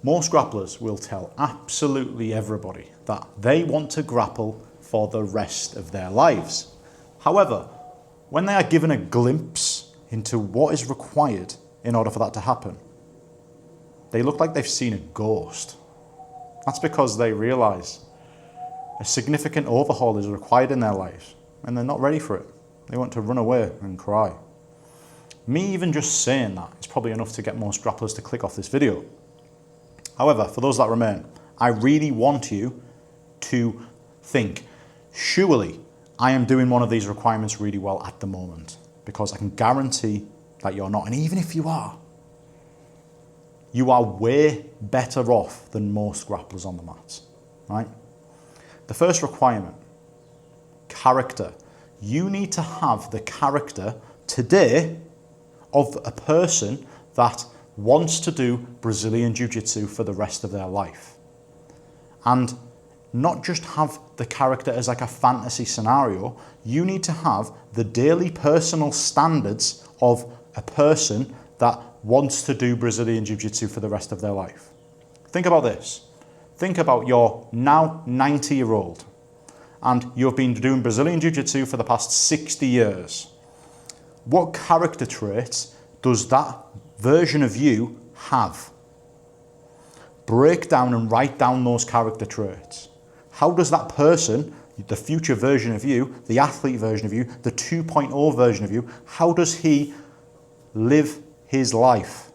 Most grapplers will tell absolutely everybody that they want to grapple for the rest of their lives. However, when they are given a glimpse into what is required in order for that to happen, they look like they've seen a ghost. That's because they realise a significant overhaul is required in their lives and they're not ready for it. They want to run away and cry. Me even just saying that is probably enough to get most grapplers to click off this video. However, for those that remain, I really want you to think, surely I am doing one of these requirements really well at the moment, because I can guarantee that you're not. And even if you are way better off than most grapplers on the mats, right? The first requirement, character. You need to have the character today of a person that wants to do Brazilian Jiu-Jitsu for the rest of their life. And not just have the character as like a fantasy scenario, you need to have the daily personal standards of a person that wants to do Brazilian Jiu-Jitsu for the rest of their life. Think about this. Think about your now 90-year-old and you've been doing Brazilian Jiu-Jitsu for the past 60 years. What character traits does that version of you have? Break down and write down those character traits. How does that person, the future version of you, the athlete version of you, the 2.0 version of you, how does he live his life?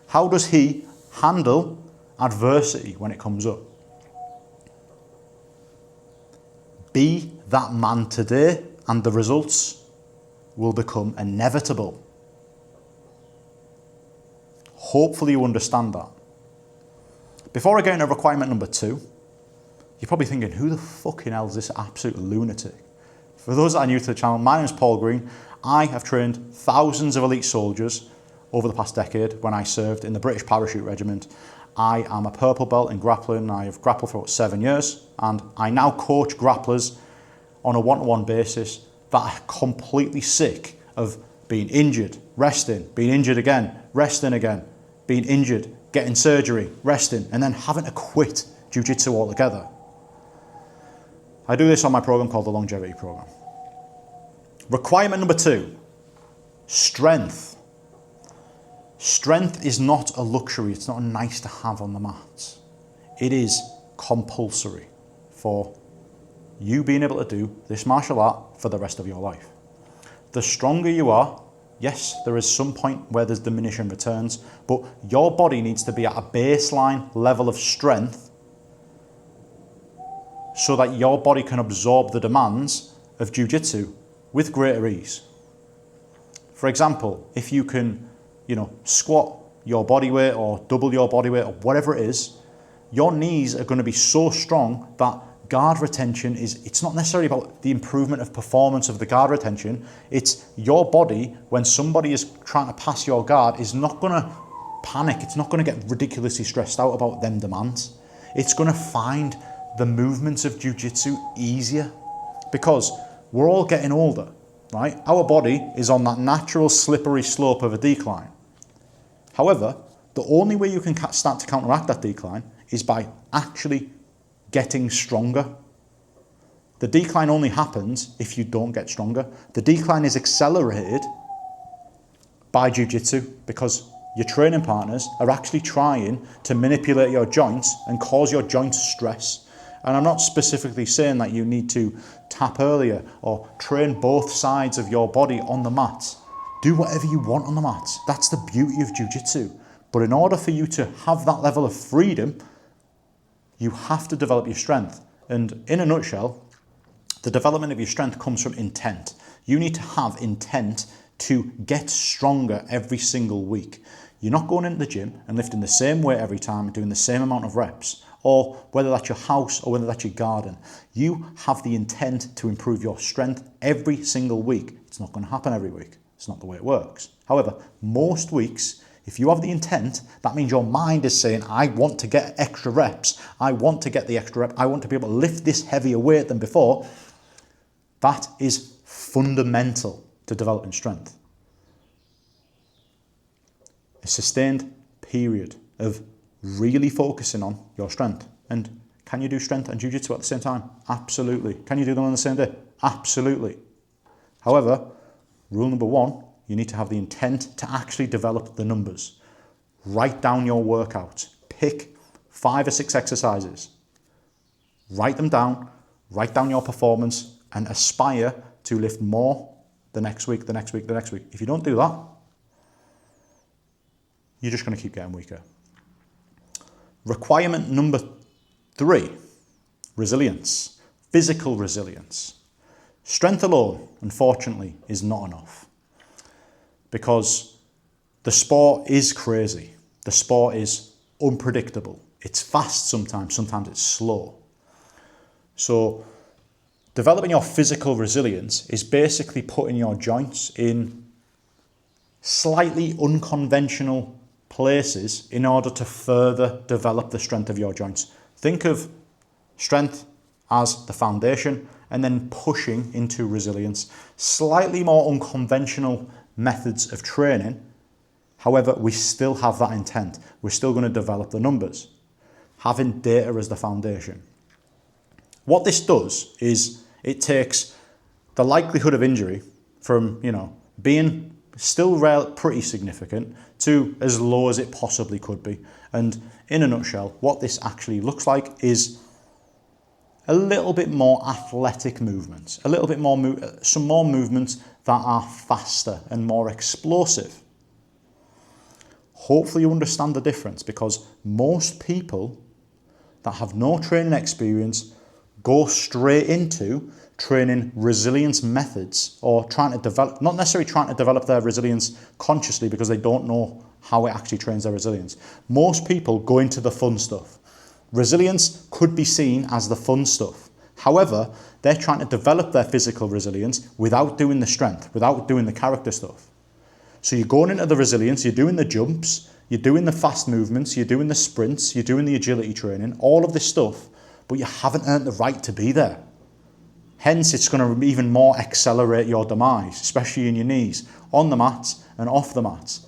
How does he handle adversity when it comes up? Be that man today and the results will become inevitable. Hopefully you understand that. Before I get into requirement number 2, you're probably thinking, who the fucking hell is this absolute lunatic? For those that are new to the channel, my name is Paul Green. I have trained thousands of elite soldiers over the past decade when I served in the British Parachute Regiment. I am a purple belt in grappling. I have grappled for about 7 years, and I now coach grapplers on a one-to-one basis that are completely sick of being injured, resting, being injured again, resting again, being injured, getting surgery, resting, and then having to quit Jiu-Jitsu altogether. I do this on my program called the Longevity Program. Requirement number 2, strength. Strength is not a luxury. It's not a nice to have on the mats. It is compulsory for you being able to do this martial art for the rest of your life. The stronger you are, yes, there is some point where there's diminishing returns, but your body needs to be at a baseline level of strength so that your body can absorb the demands of Jiu-Jitsu with greater ease. For example, if you can, squat your body weight or double your body weight or whatever it is, your knees are going to be so strong that guard retention it's not necessarily about the improvement of performance of the guard retention. It's your body, when somebody is trying to pass your guard, is not going to panic. It's not going to get ridiculously stressed out about them demands. It's going to find the movements of Jiu-Jitsu easier because we're all getting older, right? Our body is on that natural slippery slope of a decline. However, the only way you can start to counteract that decline is by actually getting stronger. The decline only happens if you don't get stronger. The decline is accelerated by Jiu-Jitsu because your training partners are actually trying to manipulate your joints and cause your joints stress. And I'm not specifically saying that you need to tap earlier or train both sides of your body on the mat. Do whatever you want on the mat. That's the beauty of Jiu-Jitsu. But in order for you to have that level of freedom, you have to develop your strength. And in a nutshell, the development of your strength comes from intent. You need to have intent to get stronger every single week. You're not going into the gym and lifting the same weight every time and doing the same amount of reps, or whether that's your house or whether that's your garden. You have the intent to improve your strength every single week. It's not going to happen every week. It's not the way it works. However, most weeks, if you have the intent, that means your mind is saying, I want to get extra reps. I want to get the extra rep. I want to be able to lift this heavier weight than before. That is fundamental to developing strength. A sustained period of really focusing on your strength. And can you do strength and jiu-jitsu at the same time? Absolutely. Can you do them on the same day? Absolutely. However, rule number one, you need to have the intent to actually develop the numbers. Write down your workouts. Pick 5 or 6 exercises. Write them down. Write down your performance and aspire to lift more the next week, the next week, the next week. If you don't do that, you're just going to keep getting weaker. Requirement number 3, resilience, physical resilience. Strength alone, unfortunately, is not enough because the sport is crazy. The sport is unpredictable. It's fast sometimes it's slow. So developing your physical resilience is basically putting your joints in slightly unconventional places in order to further develop the strength of your joints. Think of strength as the foundation and then pushing into resilience. Slightly more unconventional methods of training. However, we still have that intent. We're still going to develop the numbers. Having data as the foundation. What this does is it takes the likelihood of injury from, being still pretty significant to as low as it possibly could be. And in a nutshell, what this actually looks like is a little bit more athletic movements, a little bit more, some more movements that are faster and more explosive. Hopefully you understand the difference, because most people that have no training experience go straight into training resilience methods, or trying to develop, not necessarily trying to develop their resilience consciously because they don't know how it actually trains their resilience. Most people go into the fun stuff. Resilience could be seen as the fun stuff. However, they're trying to develop their physical resilience without doing the strength, without doing the character stuff. So you're going into the resilience, you're doing the jumps, you're doing the fast movements, you're doing the sprints, you're doing the agility training, all of this stuff, but you haven't earned the right to be there. Hence, it's going to even more accelerate your demise, especially in your knees, on the mats and off the mats.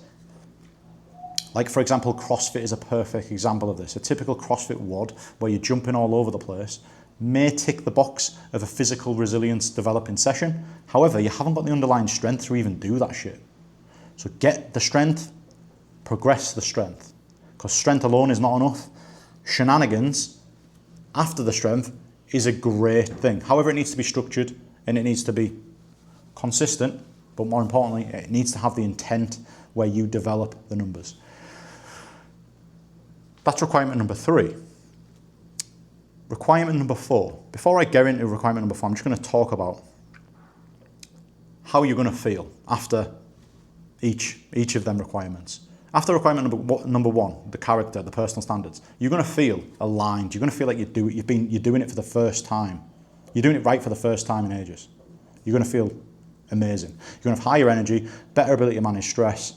Like, for example, CrossFit is a perfect example of this. A typical CrossFit WOD, where you're jumping all over the place, may tick the box of a physical resilience developing session. However, you haven't got the underlying strength to even do that shit. So get the strength, progress the strength, because strength alone is not enough. Shenanigans after the strength is a great thing. However, it needs to be structured and it needs to be consistent, but more importantly, it needs to have the intent where you develop the numbers. That's requirement number 3. Requirement number 4. Before I get into requirement number 4, I'm just going to talk about how you're going to feel after each of them requirements. After requirement number 1, the character, the personal standards, you're going to feel aligned. You're going to feel like you're doing it for the first time. You're doing it right for the first time in ages. You're going to feel amazing. You're going to have higher energy, better ability to manage stress.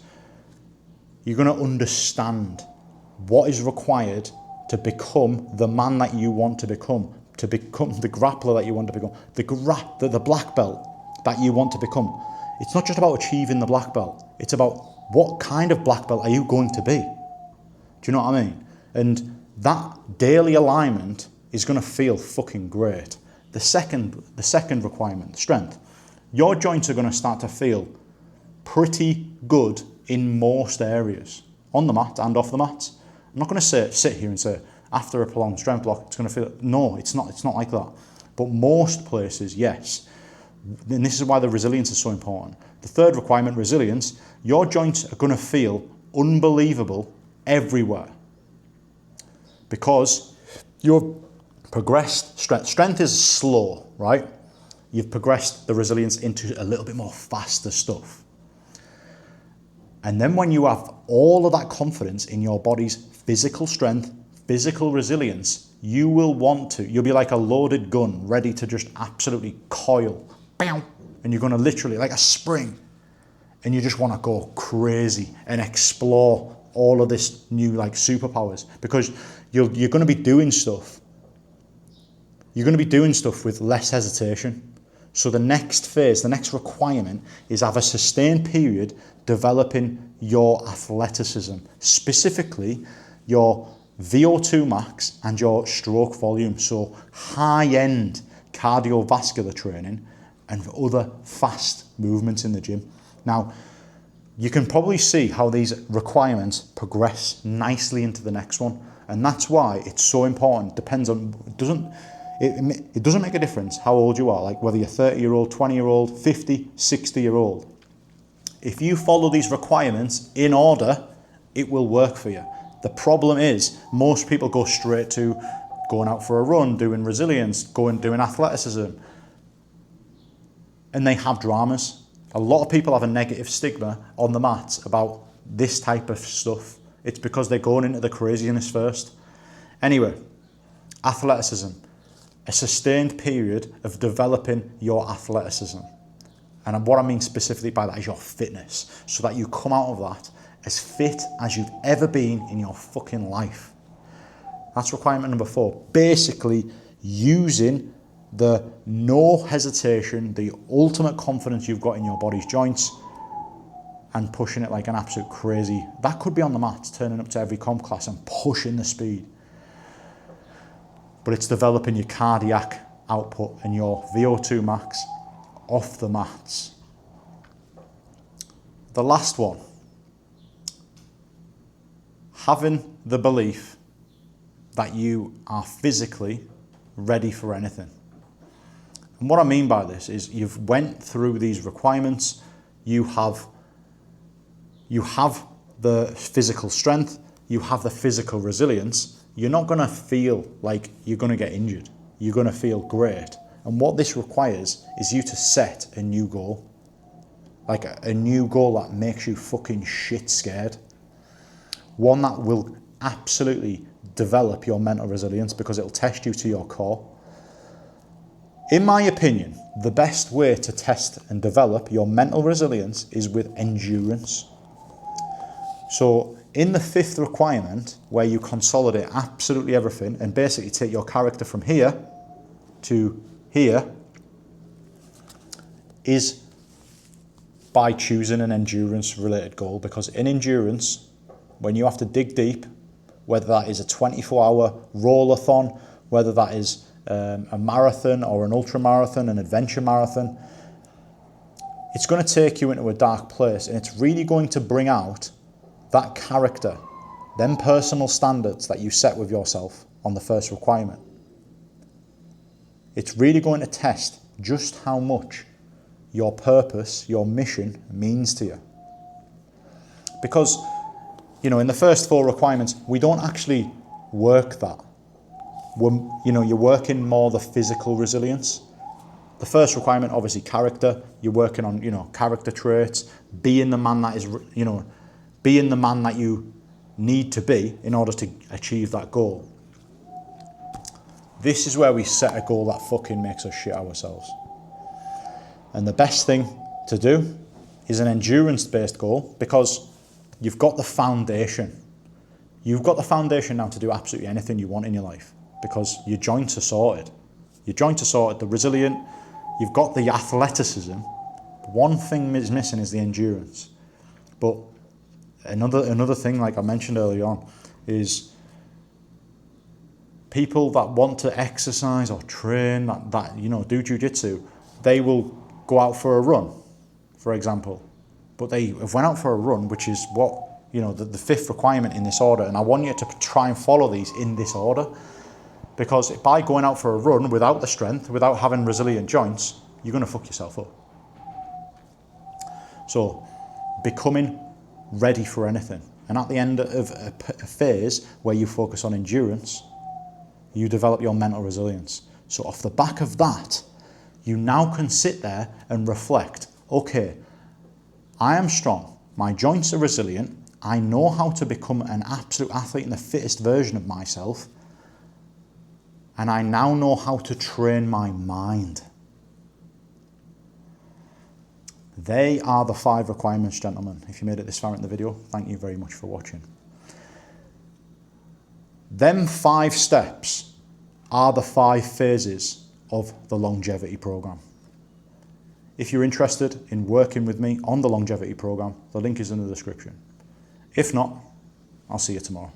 You're going to understand what is required to become the man that you want to become the grappler that you want to become, the black belt that you want to become. It's not just about achieving the black belt. It's about what kind of black belt are you going to be? Do you know what I mean? And that daily alignment is going to feel fucking great. The second requirement, strength. Your joints are going to start to feel pretty good in most areas, on the mat and off the mat. I'm not going to sit here and say, after a prolonged strength block, it's going to feel, no, it's not like that. But most places, yes. And this is why the resilience is so important. The third requirement, resilience, your joints are going to feel unbelievable everywhere because you've progressed strength. Strength is slow, right? You've progressed the resilience into a little bit more faster stuff. And then when you have all of that confidence in your body's physical strength, physical resilience, you'll be like a loaded gun, ready to just absolutely coil. And you're going to literally, like a spring, and you just want to go crazy and explore all of this new superpowers, because you're going to be doing stuff. You're going to be doing stuff with less hesitation. So the next phase, the next requirement is have a sustained period developing your athleticism, specifically your VO2 max and your stroke volume, so high-end cardiovascular training and other fast movements in the gym. Now, you can probably see how these requirements progress nicely into the next one, and that's why it's so important. It doesn't make a difference how old you are, like whether you're 30-year-old, 20-year-old, 50, 60-year-old. If you follow these requirements in order, it will work for you. The problem is most people go straight to going out for a run, doing resilience, doing athleticism, and they have dramas. A lot of people have a negative stigma on the mats about this type of stuff. It's because they're going into the craziness first. Anyway, athleticism, a sustained period of developing your athleticism. And what I mean specifically by that is your fitness, so that you come out of that as fit as you've ever been in your fucking life. That's requirement number 4. Basically, using the no hesitation, the ultimate confidence you've got in your body's joints and pushing it like an absolute crazy. That could be on the mats, turning up to every comp class and pushing the speed. But it's developing your cardiac output and your VO2 max off the mats. The last one, having the belief that you are physically ready for anything. And what I mean by this is you've went through these requirements, you have the physical strength, you have the physical resilience. You're not going to feel like you're going to get injured. You're going to feel great. And what this requires is you to set a new goal. Like a new goal that makes you fucking shit scared. One that will absolutely develop your mental resilience because it'll test you to your core. In my opinion, the best way to test and develop your mental resilience is with endurance. So in the 5th requirement, where you consolidate absolutely everything and basically take your character from here to here, is by choosing an endurance related goal. Because in endurance, when you have to dig deep, whether that is a 24-hour rollathon, whether that is a marathon or an ultra marathon, an adventure marathon, it's going to take you into a dark place, and it's really going to bring out that character, them personal standards that you set with yourself on the 1st requirement. It's really going to test just how much your purpose, your mission means to you. Because, in the first 4 requirements, we don't actually work that. You're working more the physical resilience. The first requirement, obviously character, you're working on, character traits, being the man that is, being the man that you need to be in order to achieve that goal. This is where we set a goal that fucking makes us shit ourselves. And the best thing to do is an endurance-based goal, because you've got the foundation. You've got the foundation now to do absolutely anything you want in your life, because your joints are sorted. Your joints are sorted, they're resilient, you've got the athleticism. One thing is missing is the endurance. But another thing, like I mentioned earlier on, is people that want to exercise or train, that do jiu-jitsu, they will go out for a run, for example. But they have went out for a run, which is what, the 5th requirement in this order. And I want you to try and follow these in this order. Because by going out for a run without the strength, without having resilient joints, you're going to fuck yourself up. So, becoming ready for anything. And at the end of a phase where you focus on endurance, you develop your mental resilience. So off the back of that, you now can sit there and reflect, okay, I am strong, my joints are resilient, I know how to become an absolute athlete and the fittest version of myself, and I now know how to train my mind. They are the 5 requirements, gentlemen. If you made it this far in the video, thank you very much for watching. Them 5 steps are the 5 phases of the longevity program. If you're interested in working with me on the longevity program, the link is in the description. If not, I'll see you tomorrow.